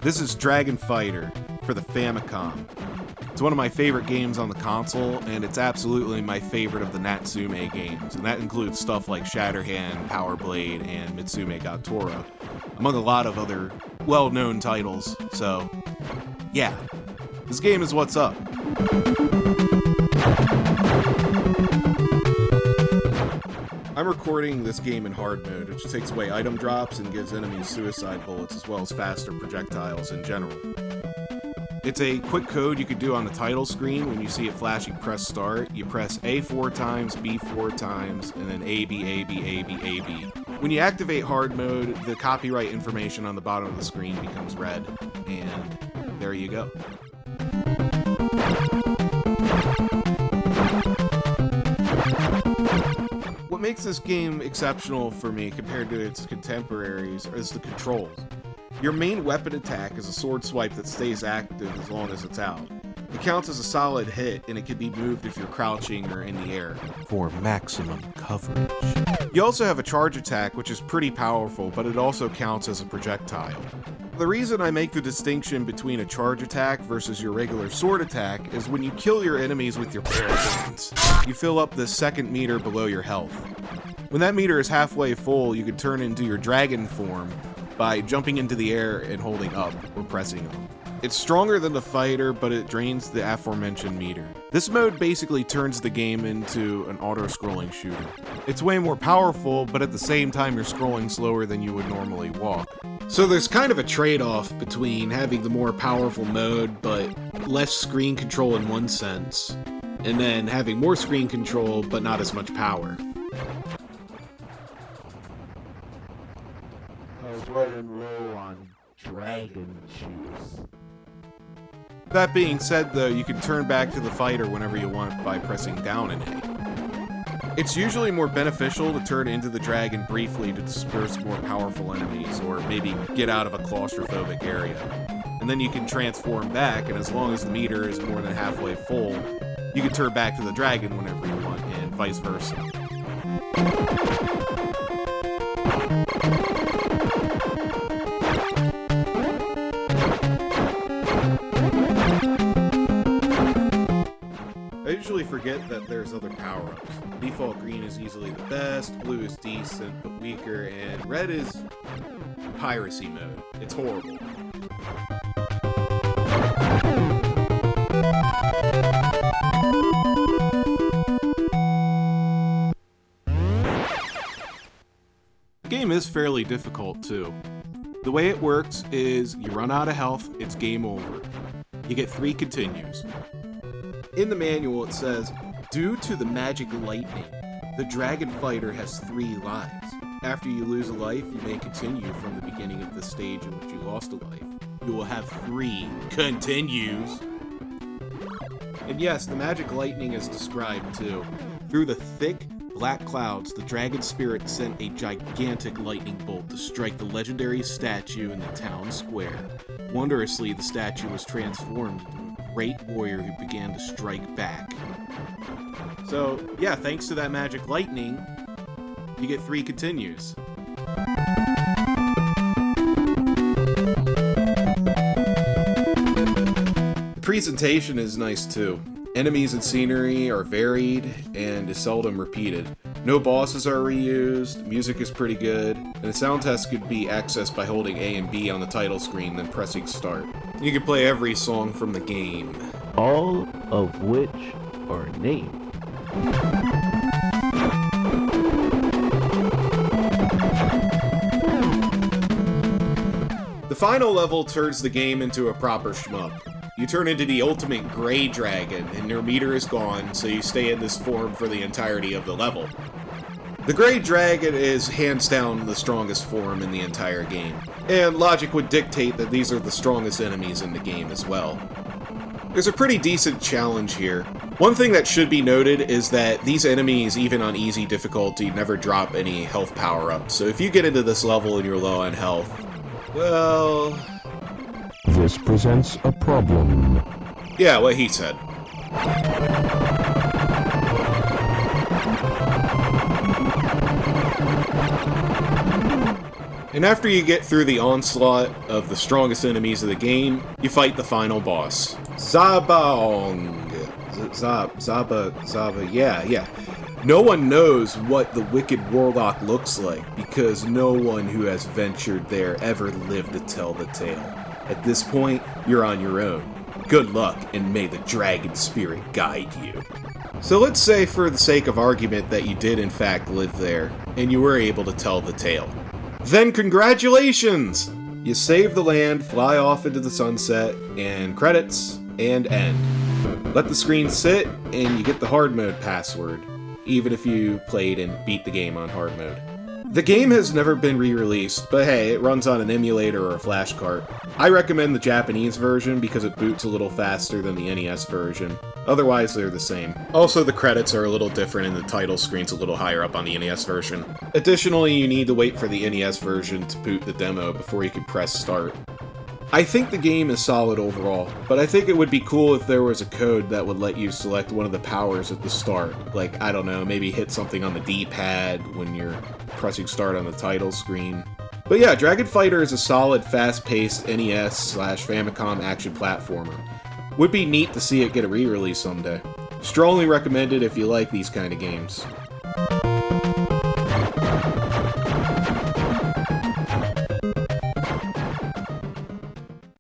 This is Dragon Fighter for the Famicom. It's one of my favorite games on the console, and it's absolutely my favorite of the Natsume games, and that includes stuff like Shatterhand, Power Blade, and Mitsume ga Tora, among a lot of other well-known titles. So, yeah, this game is what's up. I'm recording this game in hard mode, which takes away item drops and gives enemies suicide bullets as well as faster projectiles in general. It's a quick code you could do on the title screen. When you see it flashing press start, you press A 4 times, B 4 times, and then A, B, A, B, A, B, A, B. When you activate hard mode, the copyright information on the bottom of the screen becomes red, and there you go. What makes this game exceptional for me compared to its contemporaries is the controls. Your main weapon attack is a sword swipe that stays active as long as it's out. It counts as a solid hit, and it can be moved if you're crouching or in the air for maximum coverage. You also have a charge attack, which is pretty powerful, but it also counts as a projectile. The reason I make the distinction between a charge attack versus your regular sword attack is when you kill your enemies with your paragons, you fill up the second meter below your health. When that meter is halfway full, you can turn into your dragon form by jumping into the air and holding up or pressing up. It's stronger than the fighter, but it drains the aforementioned meter. This mode basically turns the game into an auto-scrolling shooter. It's way more powerful, but at the same time you're scrolling slower than you would normally walk. So there's kind of a trade-off between having the more powerful mode, but less screen control in one sense, and then having more screen control, but not as much power. Running low on dragon juice. That being said, though, you can turn back to the fighter whenever you want by pressing down and A. It's usually more beneficial to turn into the dragon briefly to disperse more powerful enemies, or maybe get out of a claustrophobic area. And then you can transform back, and as long as the meter is more than halfway full, you can turn back to the dragon whenever you want, and vice versa. I usually forget that there's other power-ups. Default green is easily the best, blue is decent but weaker, and red is piracy mode. It's horrible. The game is fairly difficult too. The way it works is you run out of health, it's game over. You get 3 continues. In the manual it says, due to the magic lightning, the dragon fighter has 3 lives. After you lose a life, you may continue from the beginning of the stage in which you lost a life. You will have 3 continues. And yes, the magic lightning is described too. Through the thick, black clouds, the dragon spirit sent a gigantic lightning bolt to strike the legendary statue in the town square. Wondrously, the statue was transformed into a great warrior who began to strike back. So, yeah, thanks to that magic lightning, you get 3 continues. The presentation is nice too. Enemies and scenery are varied and is seldom repeated. No bosses are reused, music is pretty good, and the sound test could be accessed by holding A and B on the title screen, then pressing start. You can play every song from the game. All of which are named. The final level turns the game into a proper shmup. You turn into the ultimate gray dragon, and your meter is gone, so you stay in this form for the entirety of the level. The gray dragon is hands down the strongest form in the entire game, and logic would dictate that these are the strongest enemies in the game as well. There's a pretty decent challenge here. One thing that should be noted is that these enemies, even on easy difficulty, never drop any health power-ups, so if you get into this level and you're low on health, well... This presents a problem. Yeah, what he said. And after you get through the onslaught of the strongest enemies of the game, you fight the final boss. Zabaong. Zaba, yeah. No one knows what the Wicked Warlock looks like, because no one who has ventured there ever lived to tell the tale. At this point, you're on your own. Good luck, and may the dragon spirit guide you. So let's say, for the sake of argument, that you did in fact live there, and you were able to tell the tale. Then congratulations! You save the land, fly off into the sunset, and credits, and end. Let the screen sit, and you get the hard mode password, even if you played and beat the game on hard mode. The game has never been re-released, but hey, it runs on an emulator or a flash cart. I recommend the Japanese version because it boots a little faster than the NES version. Otherwise, they're the same. Also, the credits are a little different and the title screen's a little higher up on the NES version. Additionally, you need to wait for the NES version to boot the demo before you can press start. I think the game is solid overall, but I think it would be cool if there was a code that would let you select one of the powers at the start. Like, I don't know, maybe hit something on the D-pad when you're pressing start on the title screen. But yeah, Dragon Fighter is a solid, fast-paced NES/Famicom action platformer. Would be neat to see it get a re-release someday. Strongly recommended if you like these kind of games.